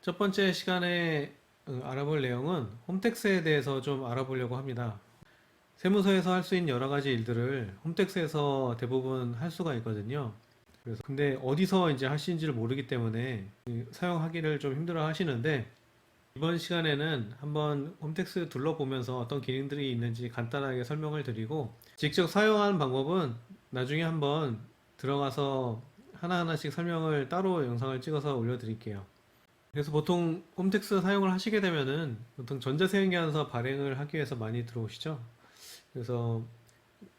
첫 번째 시간에 알아볼 내용은 홈택스에 대해서 좀 알아보려고 합니다. 세무서에서 할 수 있는 여러 가지 일들을 홈택스에서 대부분 할 수가 있거든요. 그래서 근데 어디서 이제 하시는지를 모르기 때문에 사용하기를 좀 힘들어 하시는데, 이번 시간에는 한번 홈택스 둘러보면서 어떤 기능들이 있는지 간단하게 설명을 드리고, 직접 사용하는 방법은 나중에 한번 들어가서 하나하나씩 설명을 따로 영상을 찍어서 올려드릴게요. 그래서 보통 홈택스 사용을 하시게 되면은 보통 전자세금계산서 발행을 하기 위해서 많이 들어오시죠. 그래서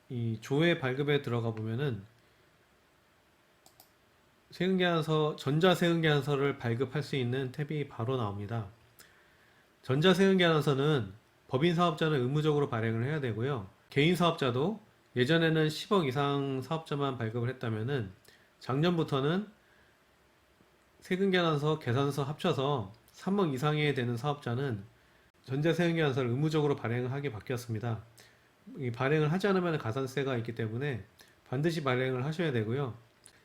이 조회 발급에 들어가 보면은 세금계산서, 전자세금계산서를 발급할 수 있는 탭이 바로 나옵니다. 전자세금계산서는 법인 사업자는 의무적으로 발행을 해야 되고요. 개인 사업자도 예전에는 10억 이상 사업자만 발급을 했다면은 작년부터는 세금계산서, 계산서 합쳐서 3억 이상이 되는 사업자는 전자세금계산서를 의무적으로 발행을 하게 바뀌었습니다. 이 발행을 하지 않으면 가산세가 있기 때문에 반드시 발행을 하셔야 되고요.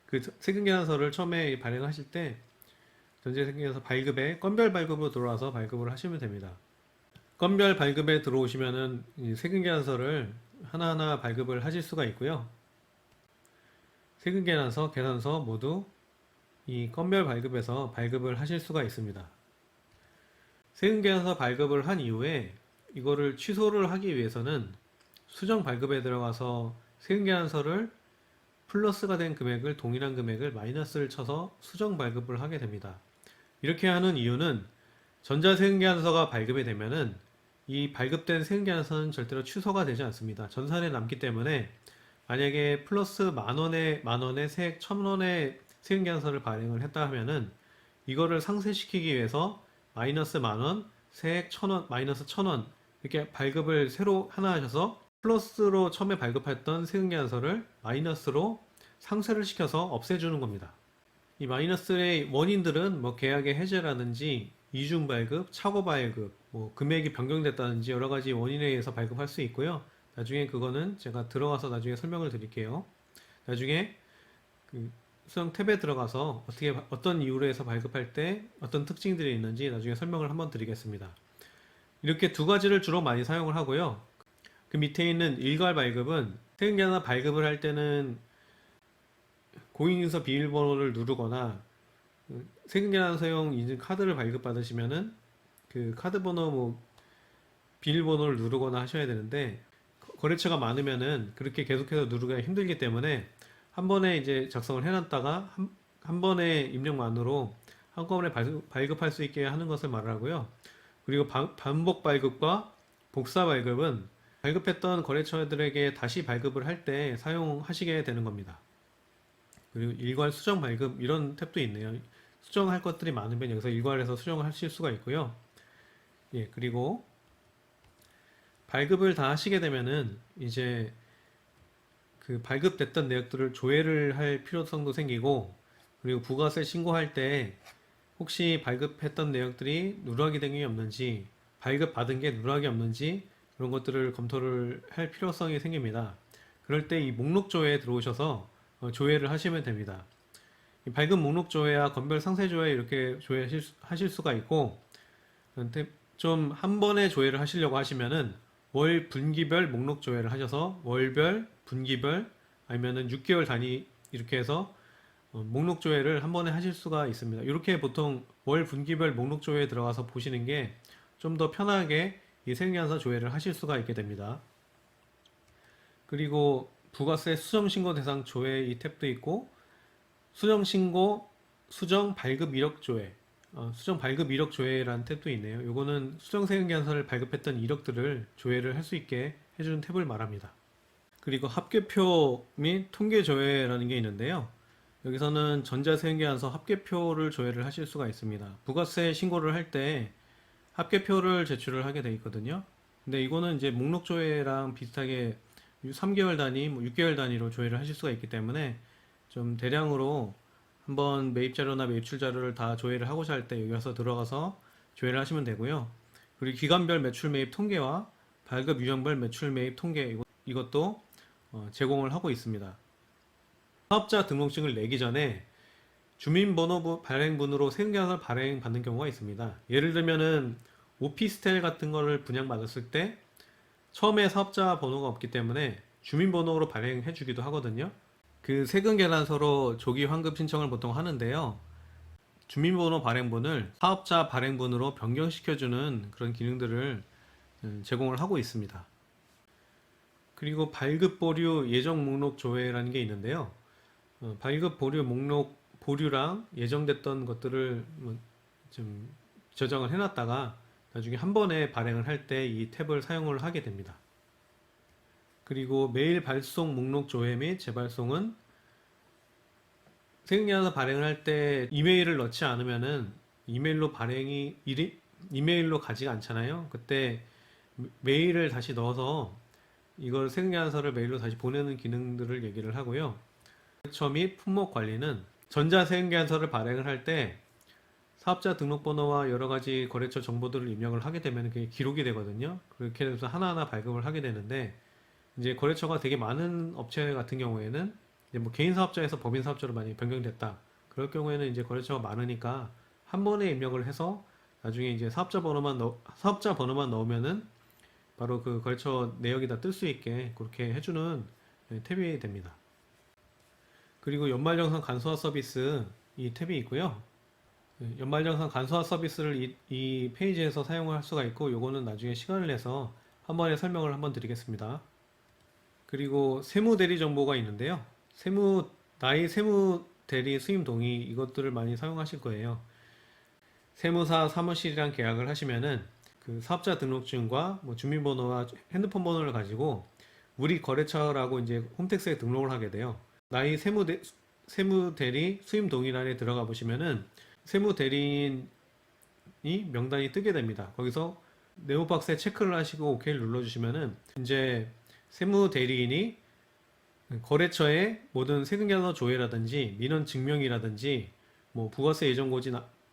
그 세금계산서를 처음에 발행하실 때 전자세금계산서 발급에 건별 발급으로 들어와서 발급을 하시면 됩니다. 건별 발급에 들어오시면은 이 세금계산서를 하나하나 발급을 하실 수가 있고요. 세금계산서, 계산서 모두 이 건별 발급에서 발급을 하실 수가 있습니다. 세금계산서 발급을 한 이후에 이거를 취소를 하기 위해서는 수정 발급에 들어가서 세금계산서를 플러스가 된 금액을, 동일한 금액을 마이너스를 쳐서 수정 발급을 하게 됩니다. 이렇게 하는 이유는 전자세금계산서가 발급이 되면은 이 발급된 세금계산서는 절대로 취소가 되지 않습니다. 전산에 남기 때문에 만약에 플러스 만원에 세액 1,000원의 세금계산서를 발행을 했다 하면은 이거를 상쇄시키기 위해서 마이너스 만원, 세액 1,000원, 마이너스 1,000원 이렇게 발급을 새로 하나 하셔서 플러스로 처음에 발급했던 세금계산서를 마이너스로 상쇄를 시켜서 없애주는 겁니다. 이 마이너스의 원인들은 뭐 계약의 해제라든지 이중 발급, 착오 발급, 뭐 금액이 변경됐다든지 여러 가지 원인에 의해서 발급할 수 있고요. 나중에 그거는 제가 들어가서 나중에 설명을 드릴게요. 나중에 그 수정 탭에 들어가서 어떤 이유로 해서 발급할 때 어떤 특징들이 있는지 나중에 설명을 한번 드리겠습니다. 이렇게 두 가지를 주로 많이 사용을 하고요. 그 밑에 있는 일괄 발급은 세금계산서 발급을 할 때는 공인인증서 비밀번호를 누르거나 세금계산서용 인증 카드를 발급받으시면은 그 카드 번호 비밀번호를 누르거나 하셔야 되는데, 거래처가 많으면은 그렇게 계속해서 누르기가 힘들기 때문에 한 번에 이제 작성을 해놨다가 한 번의 입력만으로 한꺼번에 발급할 수 있게 하는 것을 말하고요. 그리고 반복 발급과 복사 발급은 발급했던 거래처들에게 다시 발급을 할 때 사용하시게 되는 겁니다. 그리고 일괄 수정 발급 이런 탭도 있네요. 수정할 것들이 많으면 여기서 일괄해서 수정을 하실 수가 있고요. 예, 그리고 발급을 다 하시게 되면은 이제 그 발급됐던 내역들을 조회를 할 필요성도 생기고, 그리고 부가세 신고할 때 혹시 발급했던 내역들이 누락이 된 게 없는지, 발급받은 게 누락이 없는지 그런 것들을 검토를 할 필요성이 생깁니다. 그럴 때 이 목록 조회에 들어오셔서 조회를 하시면 됩니다. 이 발급 목록 조회와 건별 상세 조회 이렇게 조회하실 수가 있고, 좀 한 번에 조회를 하시려고 하시면은 월 분기별 목록 조회를 하셔서 월별, 분기별 아니면은 6개월 단위 이렇게 해서 목록 조회를 한 번에 하실 수가 있습니다. 이렇게 보통 월 분기별 목록 조회에 들어가서 보시는 게 좀 더 편하게 이 세금계산서 조회를 하실 수가 있게 됩니다. 그리고 부가세 수정신고 대상 조회 이 탭도 있고, 수정신고, 수정 발급 이력 조회, 수정 발급 이력 조회라는 탭도 있네요. 이거는 수정세금계산서를 발급했던 이력들을 조회를 할 수 있게 해주는 탭을 말합니다. 그리고 합계표 및 통계 조회라는 게 있는데요. 여기서는 전자세금계산서 합계표를 조회를 하실 수가 있습니다. 부가세 신고를 할 때 합계표를 제출을 하게 돼 있거든요. 근데 이거는 이제 목록 조회랑 비슷하게 3개월 단위, 6개월 단위로 조회를 하실 수가 있기 때문에 좀 대량으로 한번 매입 자료나 매출 자료를 다 조회를 하고자 할 때 여기 와서 들어가서 조회를 하시면 되고요. 그리고 기간별 매출 매입 통계와 발급 유형별 매출 매입 통계 이것도 제공을 하고 있습니다. 사업자 등록증을 내기 전에 주민번호 발행분으로 세금계산서를 발행받는 경우가 있습니다. 예를 들면은 오피스텔 같은 거를 분양받았을 때 처음에 사업자 번호가 없기 때문에 주민번호로 발행해 주기도 하거든요. 그 세금계산서로 조기 환급 신청을 보통 하는데요. 주민번호 발행분을 사업자 발행분으로 변경시켜주는 그런 기능들을 제공을 하고 있습니다. 그리고 발급 보류 예정 목록 조회라는 게 있는데요. 발급 보류 목록 보류랑 예정됐던 것들을 좀 저장을 해놨다가 나중에 한 번에 발행을 할 때 이 탭을 사용을 하게 됩니다. 그리고 메일 발송 목록 조회 및 재발송은 세금계산서 발행을 할 때 이메일을 넣지 않으면은 이메일로 가지가 않잖아요. 그때 메일을 다시 넣어서 이걸 세금계산서를 메일로 다시 보내는 기능들을 얘기를 하고요. 거래처 및 품목 관리는 전자세금계산서를 발행을 할 때 사업자 등록번호와 여러 가지 거래처 정보들을 입력을 하게 되면 그게 기록이 되거든요. 그렇게 해서 하나하나 발급을 하게 되는데 이제 거래처가 되게 많은 업체 같은 경우에는 이제 뭐 개인 사업자에서 법인 사업자로 많이 변경됐다. 그럴 경우에는 이제 거래처가 많으니까 한 번에 입력을 해서 나중에 이제 사업자 번호만 넣으면은 바로 그 거래처 내역이 다 뜰 수 있게 그렇게 해주는 탭이 됩니다. 그리고 연말정산 간소화 서비스 이 탭이 있고요. 연말정산 간소화 서비스를 이 페이지에서 사용할 수가 있고 요거는 나중에 시간을 내서 한 번에 설명을 한번 드리겠습니다. 그리고 세무대리 정보가 있는데요. 나의 세무대리 수임 동의 이것들을 많이 사용하실 거예요. 세무사 사무실이랑 계약을 하시면은 그 사업자 등록증과 뭐 주민번호와 핸드폰 번호를 가지고 우리 거래처라고 이제 홈택스에 등록을 하게 돼요. 나의 세무대리 수임 동의란에 들어가 보시면은 세무대리인이 명단이 뜨게 됩니다. 거기서 네모박스에 체크를 하시고 OK 를 눌러주시면은 이제 세무대리인이 거래처의 모든 세금계산서 조회라든지 민원 증명이라든지 뭐 부가세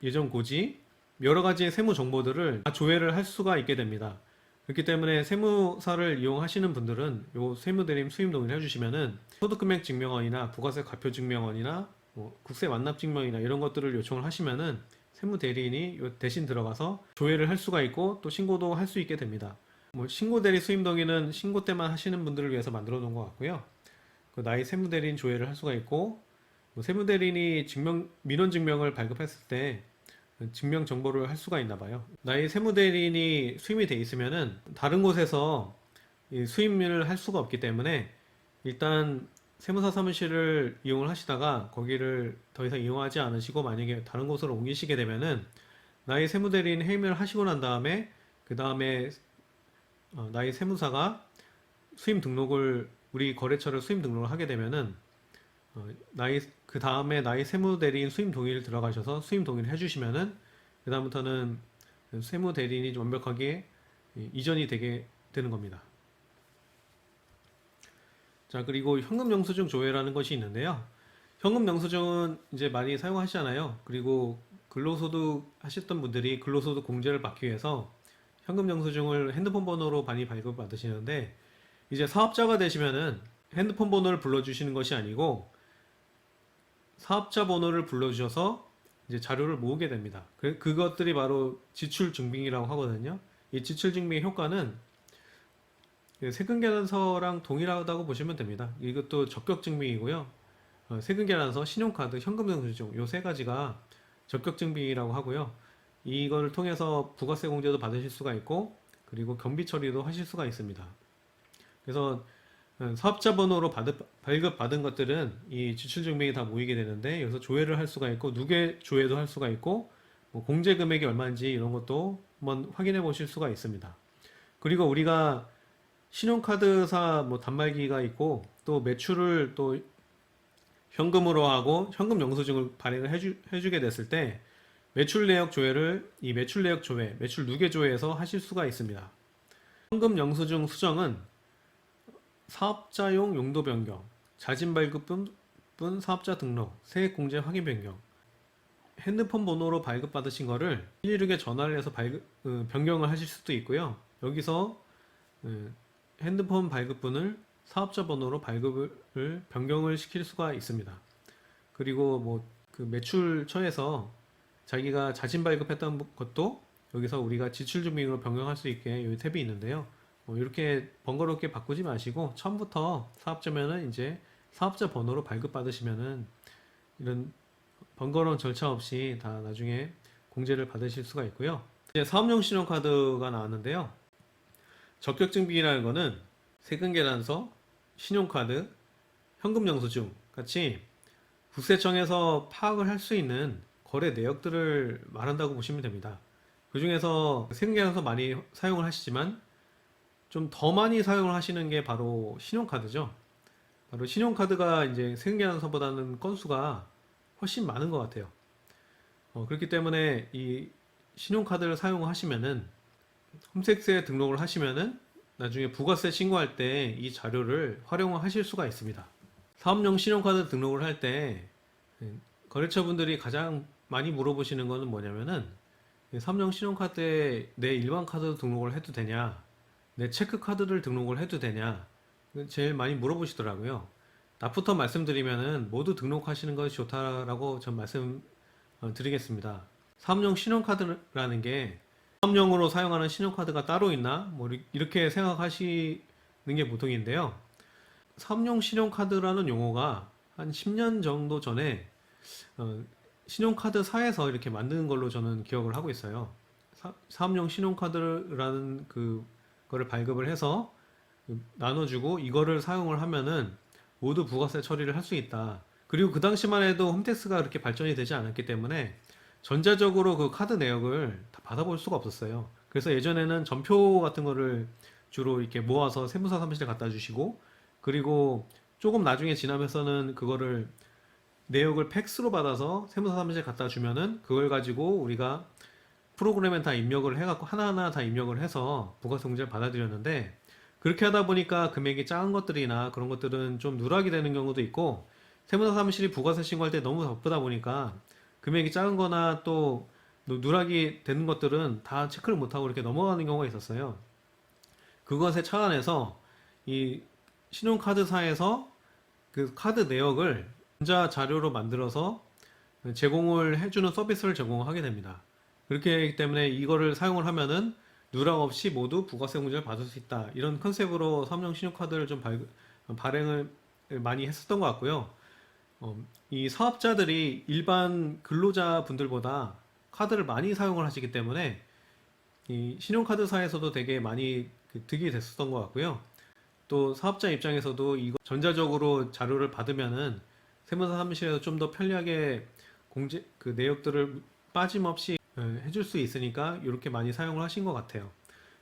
예정고지 여러 가지의 세무 정보들을 다 조회를 할 수가 있게 됩니다. 그렇기 때문에 세무사를 이용하시는 분들은 요 세무대리인 수임 동의를 해주시면은 소득금액 증명원이나 부가세 과표 증명원이나 뭐 국세 완납 증명이나 이런 것들을 요청을 하시면은 세무대리인이 대신 들어가서 조회를 할 수가 있고 또 신고도 할 수 있게 됩니다. 뭐 신고대리 수임 동의는 신고 때만 하시는 분들을 위해서 만들어 놓은 것 같고요. 그 나의 세무대리인 조회를 할 수가 있고 뭐 세무대리인이 민원 증명을 발급했을 때 증명 정보를 할 수가 있나 봐요. 나의 세무대리인이 수임이 돼 있으면은 다른 곳에서 수임을 할 수가 없기 때문에 일단 세무사 사무실을 이용을 하시다가 거기를 더 이상 이용하지 않으시고 만약에 다른 곳으로 옮기시게 되면은 나의 세무대리인 해임을 하시고 난 다음에 그 다음에 나의 세무사가 우리 거래처를 수임 등록을 하게 되면은 그 다음에 나의 세무대리인 수임 동의를 들어가셔서 수임 동의를 해주시면은 그 다음부터는 세무대리인이 완벽하게 이전이 되게 되는 겁니다. 자, 그리고 현금영수증 조회라는 것이 있는데요. 현금영수증은 이제 많이 사용하시잖아요. 그리고 근로소득 하셨던 분들이 근로소득 공제를 받기 위해서 현금영수증을 핸드폰 번호로 많이 발급받으시는데 이제 사업자가 되시면은 핸드폰 번호를 불러주시는 것이 아니고 사업자 번호를 불러주셔서 이제 자료를 모으게 됩니다. 그것들이 바로 지출증빙이라고 하거든요. 이 지출증빙의 효과는 세금계산서랑 동일하다고 보시면 됩니다. 이것도 적격증빙이고요. 세금계산서, 신용카드, 현금영수증 요 세 가지가 적격증빙이라고 하고요. 이걸 통해서 부가세 공제도 받으실 수가 있고 그리고 경비 처리도 하실 수가 있습니다. 그래서 사업자 번호로 발급받은 것들은 이 지출증빙이 다 모이게 되는데 여기서 조회를 할 수가 있고 누계 조회도 할 수가 있고 뭐 공제 금액이 얼마인지 이런 것도 한번 확인해 보실 수가 있습니다. 그리고 우리가 신용카드사 뭐 단말기가 있고 또 매출을 또 현금으로 하고 현금 영수증을 발행을 해주게 됐을 때 매출 내역 조회를 이 매출 내역 조회, 매출 누계 조회에서 하실 수가 있습니다. 현금 영수증 수정은 사업자용 용도 변경, 자진 발급분 사업자 등록, 세액 공제 확인 변경, 핸드폰 번호로 발급받으신 거를 116에 전화를 해서 변경을 하실 수도 있고요. 여기서 핸드폰 발급분을 사업자 번호로 발급을 변경을 시킬 수가 있습니다. 그리고 뭐 그 매출처에서 자기가 자진 발급했던 것도 여기서 우리가 지출준비금으로 변경할 수 있게 이 탭이 있는데요. 이렇게 번거롭게 바꾸지 마시고 처음부터 사업자면은 이제 사업자 번호로 발급받으시면은 이런 번거로운 절차 없이 다 나중에 공제를 받으실 수가 있고요. 이제 사업용 신용카드가 나왔는데요. 적격증빙이라는 거는 세금계산서, 신용카드, 현금영수증 같이 국세청에서 파악을 할 수 있는 거래 내역들을 말한다고 보시면 됩니다. 그 중에서 세금계산서 많이 사용을 하시지만 좀 더 많이 사용을 하시는 게 바로 신용카드죠. 바로 신용카드가 이제 세금계산서보다는 건수가 훨씬 많은 것 같아요. 그렇기 때문에 이 신용카드를 사용하시면은 홈택스에 등록을 하시면은 나중에 부가세 신고할 때 이 자료를 활용하실 수가 있습니다. 사업용 신용카드 등록을 할 때 거래처분들이 가장 많이 물어보시는 거는 뭐냐면은 사업용 신용카드에 내 일반 카드 등록을 해도 되냐, 내 체크카드를 등록을 해도 되냐, 제일 많이 물어보시더라고요. 낮부터 말씀드리면은 모두 등록하시는 것이 좋다라고 전 말씀 드리겠습니다. 사업용 신용카드라는 게 사업용으로 사용하는 신용카드가 따로 있나? 뭐 이렇게 생각하시는 게 보통인데요. 사업용 신용카드라는 용어가 한 10년 정도 전에 신용카드사에서 이렇게 만드는 걸로 저는 기억을 하고 있어요. 사업용 신용카드라는 그거를 발급을 해서 나눠주고 이거를 사용을 하면은 모두 부가세 처리를 할 수 있다. 그리고 그 당시만 해도 홈택스가 그렇게 발전이 되지 않았기 때문에 전자적으로 그 카드 내역을 다 받아볼 수가 없었어요. 그래서 예전에는 전표 같은 거를 주로 이렇게 모아서 세무사 사무실에 갖다 주시고, 그리고 조금 나중에 지나면서는 그거를 내역을 팩스로 받아서 세무사 사무실에 갖다 주면은 그걸 가지고 우리가 프로그램에 다 입력을 해갖고 하나하나 다 입력을 해서 부가세 공제를 받아들였는데, 그렇게 하다 보니까 금액이 작은 것들이나 그런 것들은 좀 누락이 되는 경우도 있고, 세무사 사무실이 부가세 신고할 때 너무 바쁘다 보니까 금액이 작은 거나 또 누락이 되는 것들은 다 체크를 못하고 이렇게 넘어가는 경우가 있었어요. 그것에 차원에서 이 신용카드사에서 그 카드 내역을 전자 자료로 만들어서 제공을 해주는 서비스를 제공하게 됩니다. 그렇게 하기 때문에 이거를 사용을 하면은 누락 없이 모두 부가세 공제를 받을 수 있다. 이런 컨셉으로 사업용 신용카드를 좀 발행을 많이 했었던 것 같고요. 이 사업자들이 일반 근로자 분들보다 카드를 많이 사용을 하시기 때문에 이 신용카드사에서도 되게 많이 득이 됐었던 것 같고요. 또 사업자 입장에서도 이거 전자적으로 자료를 받으면은 세무사 사무실에서 좀 더 편리하게 공제 그 내역들을 빠짐없이 해줄 수 있으니까 이렇게 많이 사용을 하신 것 같아요.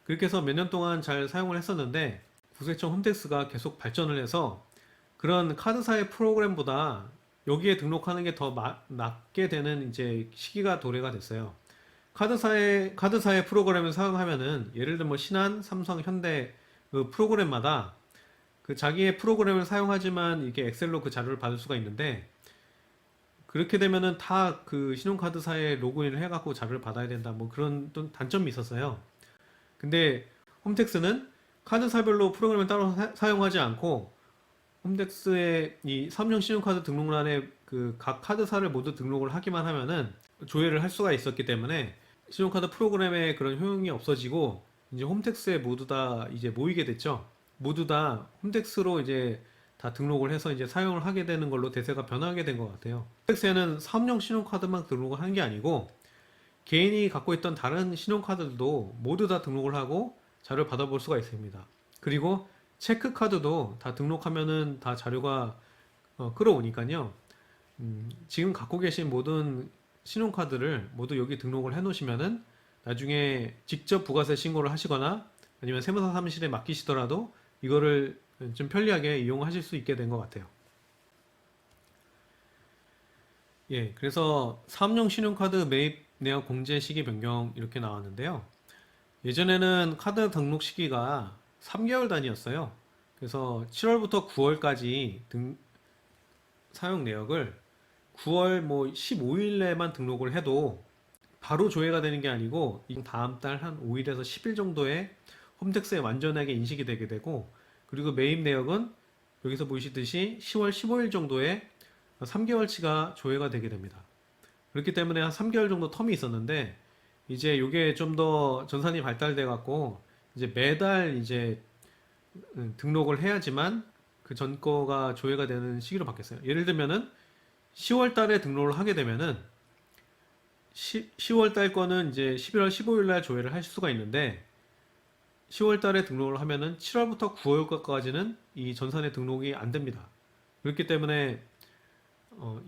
그렇게 해서 몇 년 동안 잘 사용을 했었는데 국세청 홈택스가 계속 발전을 해서 그런 카드사의 프로그램보다 여기에 등록하는 게 더 낫게 되는 이제 시기가 도래가 됐어요. 카드사의 프로그램을 사용하면은 예를 들면 뭐 신한, 삼성, 현대 그 프로그램마다 그 자기의 프로그램을 사용하지만 이게 엑셀로 그 자료를 받을 수가 있는데, 그렇게 되면은 다 그 신용카드사에 로그인을 해갖고 자료를 받아야 된다. 뭐 그런 또 단점이 있었어요. 근데 홈택스는 카드사별로 프로그램을 따로 사용하지 않고 홈택스의 이 사업용 신용카드 등록란에 그 각 카드사를 모두 등록을 하기만 하면은 조회를 할 수가 있었기 때문에 신용카드 프로그램의 그런 효용이 없어지고 이제 홈택스에 모두 다 이제 모이게 됐죠. 모두 다 홈택스로 이제 다 등록을 해서 이제 사용을 하게 되는 걸로 대세가 변하게 된 것 같아요. 홈택스에는 사업용 신용카드만 등록을 한 게 아니고 개인이 갖고 있던 다른 신용카드도 모두 다 등록을 하고 자료를 받아볼 수가 있습니다. 그리고 체크카드도 다 등록하면은 다 자료가 끌어오니까요. 지금 갖고 계신 모든 신용카드를 모두 여기 등록을 해 놓으시면은 나중에 직접 부가세 신고를 하시거나 아니면 세무사 사무실에 맡기시더라도 이거를 좀 편리하게 이용하실 수 있게 된 것 같아요. 예, 그래서 사업용 신용카드 매입 내역 공제 시기 변경 이렇게 나왔는데요. 예전에는 카드 등록 시기가 3개월 단위였어요. 그래서 7월부터 9월까지 사용 내역을 9월 뭐 15일에만 등록을 해도 바로 조회가 되는 게 아니고 이 다음 달 한 5일에서 10일 정도에 홈택스에 완전하게 인식이 되게 되고, 그리고 매입 내역은 여기서 보시듯이 10월 15일 정도에 3개월치가 조회가 되게 됩니다. 그렇기 때문에 한 3개월 정도 텀이 있었는데 이제 이게 좀 더 전산이 발달돼 갖고 이제 매달 이제 등록을 해야지만 그 전 거가 조회가 되는 시기로 바뀌었어요. 예를 들면은 10월 달에 등록을 하게 되면은 10월 달 거는 이제 11월 15일 날 조회를 할 수가 있는데 10월 달에 등록을 하면은 7월부터 9월까지는 이 전산에 등록이 안 됩니다. 그렇기 때문에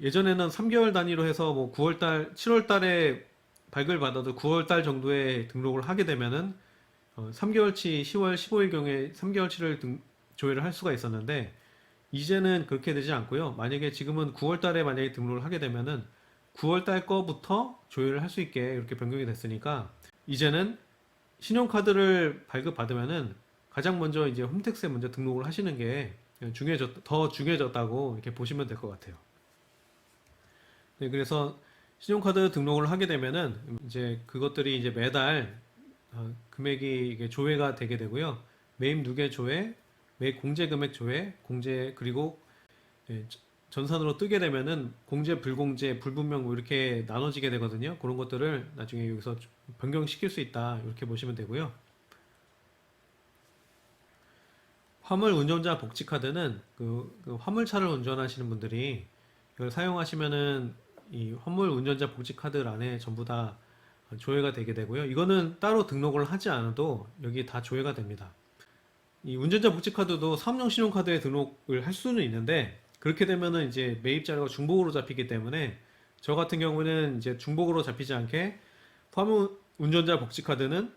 예전에는 3개월 단위로 해서 뭐 9월 달, 7월 달에 발급을 받아도 9월 달 정도에 등록을 하게 되면은 3개월치 10월 15일 경에 3개월치를 조회를 할 수가 있었는데 이제는 그렇게 되지 않고요. 만약에 지금은 9월 달에 만약에 등록을 하게 되면은 9월 달 거부터 조회를 할 수 있게 이렇게 변경이 됐으니까 이제는 신용카드를 발급받으면은 가장 먼저 이제 홈택스에 먼저 등록을 하시는 게 더 중요해졌다고 이렇게 보시면 될 것 같아요. 네, 그래서 신용카드 등록을 하게 되면은 이제 그것들이 이제 매달 금액이 이게 조회가 되게 되고요. 매입 누계 조회, 매입 공제 금액 조회, 공제 그리고 예, 전산으로 뜨게 되면은 공제, 불공제, 불분명 뭐 이렇게 나눠지게 되거든요. 그런 것들을 나중에 여기서 변경시킬 수 있다 이렇게 보시면 되고요. 화물 운전자 복지 카드는 그 화물차를 운전하시는 분들이 이걸 사용하시면은 이 화물 운전자 복지 카드란에 전부 다 조회가 되게 되고요. 이거는 따로 등록을 하지 않아도 여기 다 조회가 됩니다. 이 운전자 복지 카드도 사업용 신용카드에 등록을 할 수는 있는데 그렇게 되면은 이제 매입 자료가 중복으로 잡히기 때문에 저 같은 경우는 이제 중복으로 잡히지 않게 화물 운전자 복지 카드는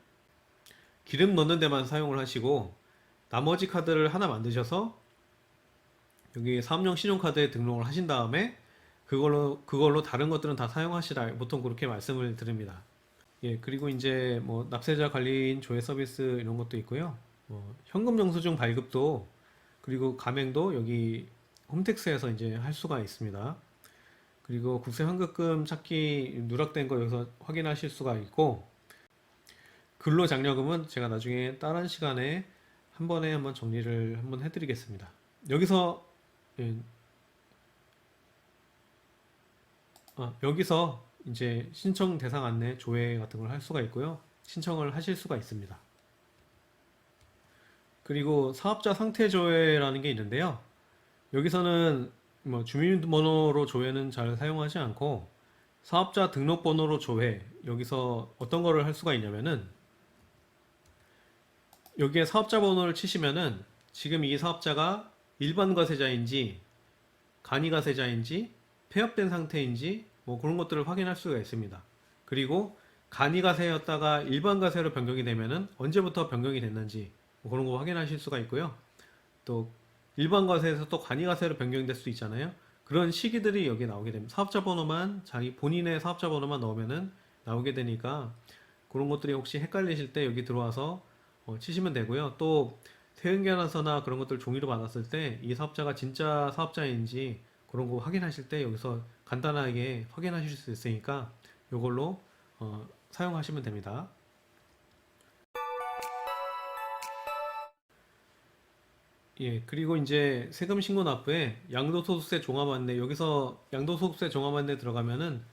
기름 넣는 데만 사용을 하시고 나머지 카드를 하나 만드셔서 여기 사업용 신용카드에 등록을 하신 다음에 그걸로 다른 것들은 다 사용하시라 보통 그렇게 말씀을 드립니다. 예, 그리고 이제 뭐 납세자 관리인 조회 서비스 이런 것도 있고요. 현금 영수증 발급도 그리고 가맹도 여기 홈택스에서 이제 할 수가 있습니다. 그리고 국세 환급금 찾기 누락된 거 여기서 확인하실 수가 있고 근로장려금은 제가 나중에 다른 시간에 한 번에 한번 정리를 한번 해드리겠습니다. 여기서 예, 여기서 이제 신청 대상 안내 조회 같은 걸 할 수가 있고요. 신청을 하실 수가 있습니다. 그리고 사업자 상태 조회라는 게 있는데요. 여기서는 뭐 주민번호로 조회는 잘 사용하지 않고 사업자 등록번호로 조회 여기서 어떤 거를 할 수가 있냐면은 여기에 사업자 번호를 치시면은 지금 이 사업자가 일반 과세자인지 간이 과세자인지 폐업된 상태인지 뭐 그런 것들을 확인할 수가 있습니다. 그리고 간이 과세였다가 일반 과세로 변경이 되면은 언제부터 변경이 됐는지 뭐 그런 거 확인하실 수가 있고요. 또 일반 과세에서 또 간이 과세로 변경될 수도 있잖아요. 그런 시기들이 여기 나오게 됩니다. 사업자 번호만 자기 본인의 사업자 번호만 넣으면은 나오게 되니까 그런 것들이 혹시 헷갈리실 때 여기 들어와서 치시면 되고요. 또 세금계산서나 그런 것들 종이로 받았을 때 이 사업자가 진짜 사업자인지 그런 거 확인하실 때 여기서 간단하게 확인하실 수 있으니까 이걸로 사용하시면 됩니다. 예, 그리고 이제 세금 신고 납부에 양도소득세 종합 안내 여기서 양도소득세 종합 안내 들어가면은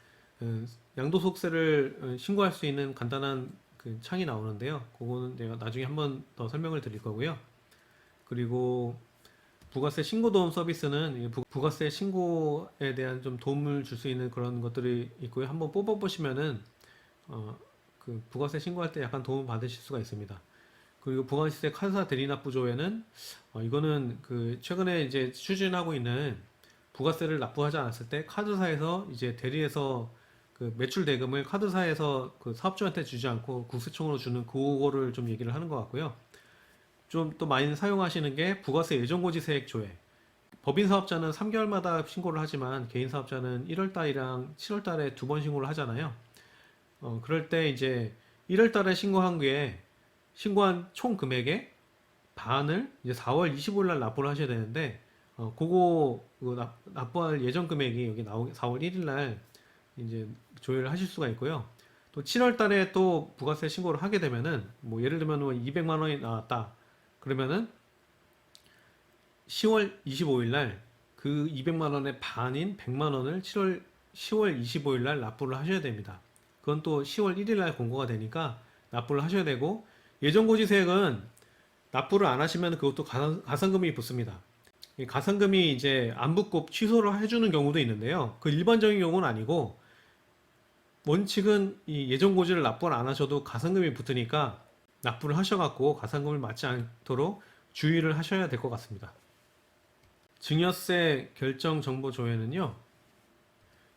양도소득세를 신고할 수 있는 간단한 그 창이 나오는데요. 그거는 내가 나중에 한번 더 설명을 드릴 거고요. 그리고 부가세 신고 도움 서비스는 이 부가세 신고에 대한 좀 도움을 줄 수 있는 그런 것들이 있고요. 한번 뽑아 보시면은 그 부가세 신고할 때 약간 도움 받으실 수가 있습니다. 그리고 부가세 카드사 대리납부 조회는 이거는 그 최근에 이제 추진하고 있는 부가세를 납부하지 않았을 때 카드사에서 이제 대리해서 그 매출 대금을 카드사에서 그 사업주한테 주지 않고 국세청으로 주는 그거를 좀 얘기를 하는 것 같고요. 좀 또 많이 사용하시는 게 부가세 예정고지세액 조회. 법인 사업자는 3개월마다 신고를 하지만 개인 사업자는 1월 달이랑 7월 달에 두 번 신고를 하잖아요. 그럴 때 이제 1월 달에 신고한 총 금액의 반을 이제 4월 25일 날 납부를 하셔야 되는데 그거 납부할 예정 금액이 여기 나오게 4월 1일 날 이제 조회를 하실 수가 있고요. 또 7월 달에 또 부가세 신고를 하게 되면은 뭐 예를 들면 뭐 200만 원이 나왔다. 그러면은 10월 25일 날 그 200만 원의 반인 100만 원을 10월 25일 날 납부를 하셔야 됩니다. 그건 또 10월 1일 날 공고가 되니까 납부를 하셔야 되고, 예정고지세액은 납부를 안 하시면 그것도 가산금이 붙습니다. 이 가산금이 이제 안 붙고 취소를 해주는 경우도 있는데요. 그 일반적인 경우는 아니고, 원칙은 이 예정고지를 납부를 안 하셔도 가산금이 붙으니까 납부를 하셔갖고 가산금을 맞지 않도록 주의를 하셔야 될 것 같습니다. 증여세 결정 정보 조회는요,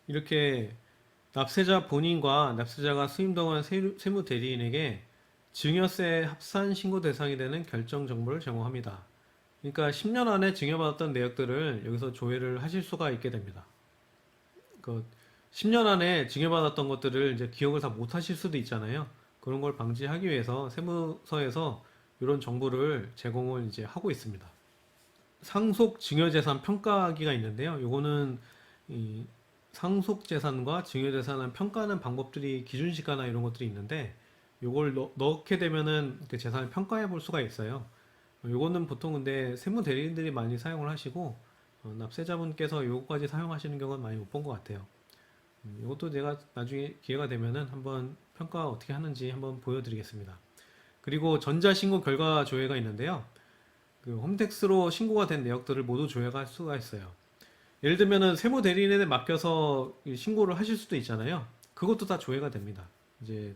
이렇게 납세자 본인과 납세자가 수임동한 세무 대리인에게 증여세 합산 신고 대상이 되는 결정 정보를 제공합니다. 그러니까 10년 안에 증여받았던 내역들을 여기서 조회를 하실 수가 있게 됩니다. 그 10년 안에 증여받았던 것들을 이제 기억을 다 못 하실 수도 있잖아요. 그런 걸 방지하기 위해서 세무서에서 이런 정보를 제공을 이제 하고 있습니다. 상속 증여재산 평가하기가 있는데요. 요거는 이 상속재산과 증여재산을 평가하는 방법들이 기준시가나 이런 것들이 있는데, 요걸 넣게 되면은 그 재산을 평가해 볼 수가 있어요. 요거는 보통 근데 세무 대리인들이 많이 사용을 하시고, 납세자분께서 요거까지 사용하시는 경우는 많이 못 본 것 같아요. 이것도 제가 나중에 기회가 되면은 한번 평가 어떻게 하는지 한번 보여드리겠습니다. 그리고 전자신고 결과 조회가 있는데요. 그 홈택스로 신고가 된 내역들을 모두 조회할 수가 있어요. 예를 들면은 세무 대리인에 맡겨서 신고를 하실 수도 있잖아요. 그것도 다 조회가 됩니다. 이제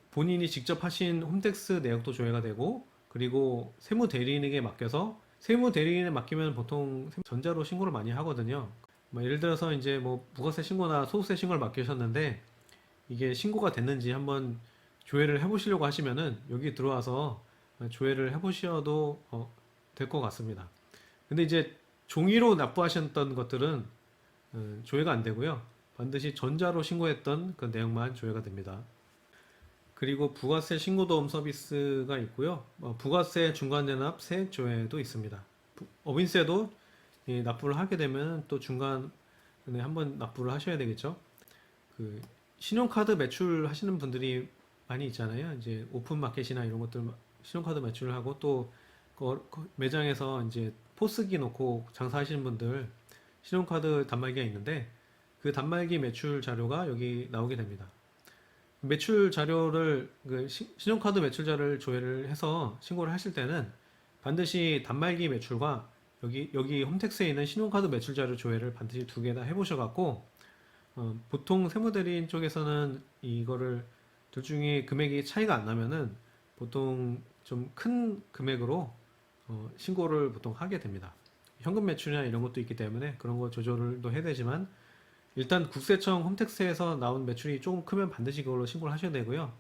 본인이 직접 하신 홈택스 내역도 조회가 되고, 그리고 세무 대리인에게 맡겨서, 세무 대리인에 맡기면 보통 전자로 신고를 많이 하거든요. 뭐 예를 들어서 이제 뭐 부가세 신고나 소득세 신고를 맡기셨는데 이게 신고가 됐는지 한번 조회를 해보시려고 하시면은 여기 들어와서 조회를 해보셔도 될 것 같습니다. 근데 이제 종이로 납부하셨던 것들은 조회가 안 되고요. 반드시 전자로 신고했던 그 내용만 조회가 됩니다. 그리고 부가세 신고도움 서비스가 있고요. 부가세 중간대납 세액 조회도 있습니다. 법인세도 납부를 하게 되면 또 중간에 한번 납부를 하셔야 되겠죠. 그 신용카드 매출 하시는 분들이 많이 있잖아요. 이제 오픈마켓이나 이런 것들 신용카드 매출을 하고 또 매장에서 이제 포스기 놓고 장사하시는 분들 신용카드 단말기가 있는데, 그 단말기 매출 자료가 여기 나오게 됩니다. 매출 자료를 신용카드 매출 자료를 조회를 해서 신고를 하실 때는 반드시 단말기 매출과 여기 홈택스에 있는 신용카드 매출 자료 조회를 반드시 두 개 다 해보셔 갖고, 보통 세무대리인 쪽에서는 이거를 둘 중에 금액이 차이가 안 나면은 보통 좀 큰 금액으로 신고를 보통 하게 됩니다. 현금 매출이나 이런 것도 있기 때문에 그런 거 조절을 또 해야 되지만, 일단 국세청 홈택스에서 나온 매출이 조금 크면 반드시 그걸로 신고를 하셔야 되고요.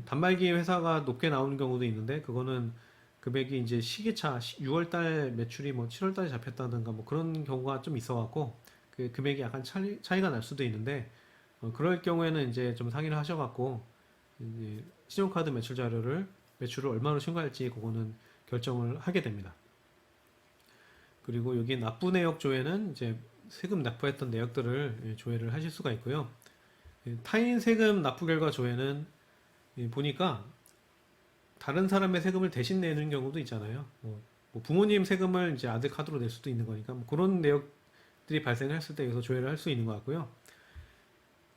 단말기 회사가 높게 나오는 경우도 있는데, 그거는 금액이 이제 시기차 6월달 매출이 뭐 7월달에 잡혔다든가 뭐 그런 경우가 좀 있어갖고 그 금액이 약간 차이가 날 수도 있는데, 그럴 경우에는 이제 좀 상의를 하셔갖고 이제 신용카드 매출 자료를 매출을 얼마로 신고할지 그거는 결정을 하게 됩니다. 그리고 여기 납부 내역 조회는 이제 세금 납부했던 내역들을 조회를 하실 수가 있고요. 타인 세금 납부 결과 조회는 보니까 다른 사람의 세금을 대신 내는 경우도 있잖아요. 뭐 부모님 세금을 이제 아들 카드로 낼 수도 있는 거니까 뭐 그런 내역들이 발생했을 때 여기서 조회를 할 수 있는 것 같고요.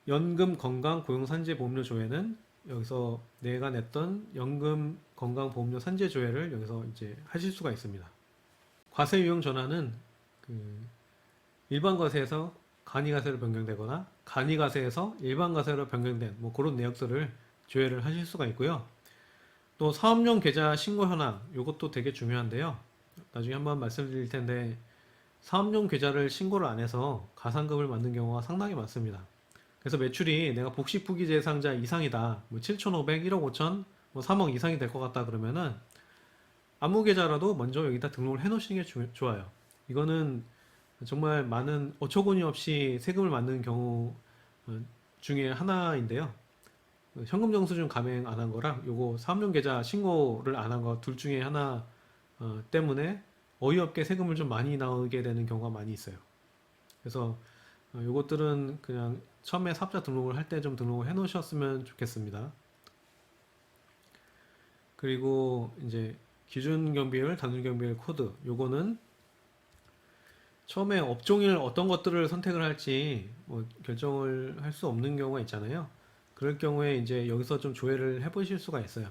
연금, 건강, 고용, 산재, 보험료 조회는 여기서 내가 냈던 연금, 건강, 보험료, 산재 조회를 여기서 이제 하실 수가 있습니다. 과세 유형 전환은 그 일반 과세에서 간이 과세로 변경되거나 간이 과세에서 일반 과세로 변경된 뭐 그런 내역들을 조회를 하실 수가 있고요. 또 사업용 계좌 신고 현황, 이것도 되게 중요한데요. 나중에 한번 말씀드릴 텐데, 사업용 계좌를 신고를 안 해서 가산금을 받는 경우가 상당히 많습니다. 그래서 매출이 내가 복식부기 대상자 이상이다, 뭐 7,500, 1억 5천, 뭐 3억 이상이 될 것 같다 그러면은 아무 계좌라도 먼저 여기다 등록을 해 놓으시는 게 좋아요. 이거는 정말 많은 어처구니 없이 세금을 맞는 경우 중에 하나인데요. 현금 영수증 감행 안 한 거랑 요거 사업용 계좌 신고를 안 한 거 둘 중에 하나 때문에 어이없게 세금을 좀 많이 나오게 되는 경우가 많이 있어요. 그래서 요것들은 그냥 처음에 사업자 등록을 할 때 좀 등록을 해 놓으셨으면 좋겠습니다. 그리고 이제 기준 경비율, 단순 경비율 코드, 요거는 처음에 업종을 어떤 것들을 선택을 할지 뭐 결정을 할 수 없는 경우가 있잖아요. 그럴 경우에 이제 여기서 좀 조회를 해보실 수가 있어요.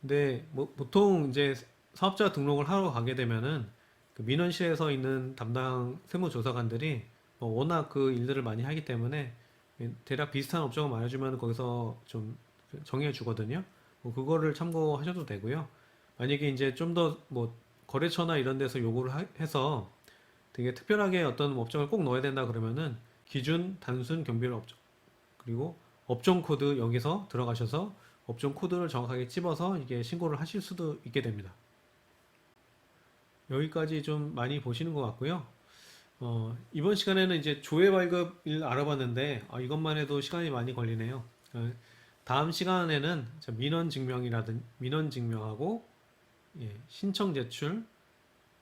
근데 뭐 보통 이제 사업자 등록을 하러 가게 되면은 그 민원실에서 있는 담당 세무조사관들이 뭐 워낙 그 일들을 많이 하기 때문에 대략 비슷한 업종을 말해주면 거기서 좀 정해 주거든요. 뭐 그거를 참고하셔도 되고요. 만약에 이제 좀 더 뭐 거래처나 이런 데서 요구를 해서 되게 특별하게 어떤 업종을 꼭 넣어야 된다 그러면은 기준 단순 경비를 업종 그리고 업종 코드 여기서 들어가셔서 업종 코드를 정확하게 찝어서 이게 신고를 하실 수도 있게 됩니다. 여기까지 좀 많이 보시는 것 같고요. 이번 시간에는 이제 조회 발급을 알아봤는데 이것만 해도 시간이 많이 걸리네요. 다음 시간에는 민원 증명하고 신청 제출,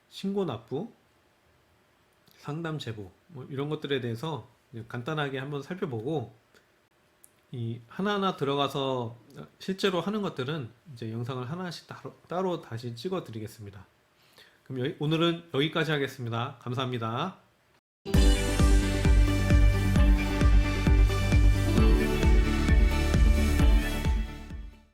신고 납부, 상담 제보 뭐 이런 것들에 대해서 간단하게 한번 살펴보고 이 하나하나 들어가서 실제로 하는 것들은 이제 영상을 하나씩 따로 다시 찍어 드리겠습니다. 그럼 오늘은 여기까지 하겠습니다. 감사합니다.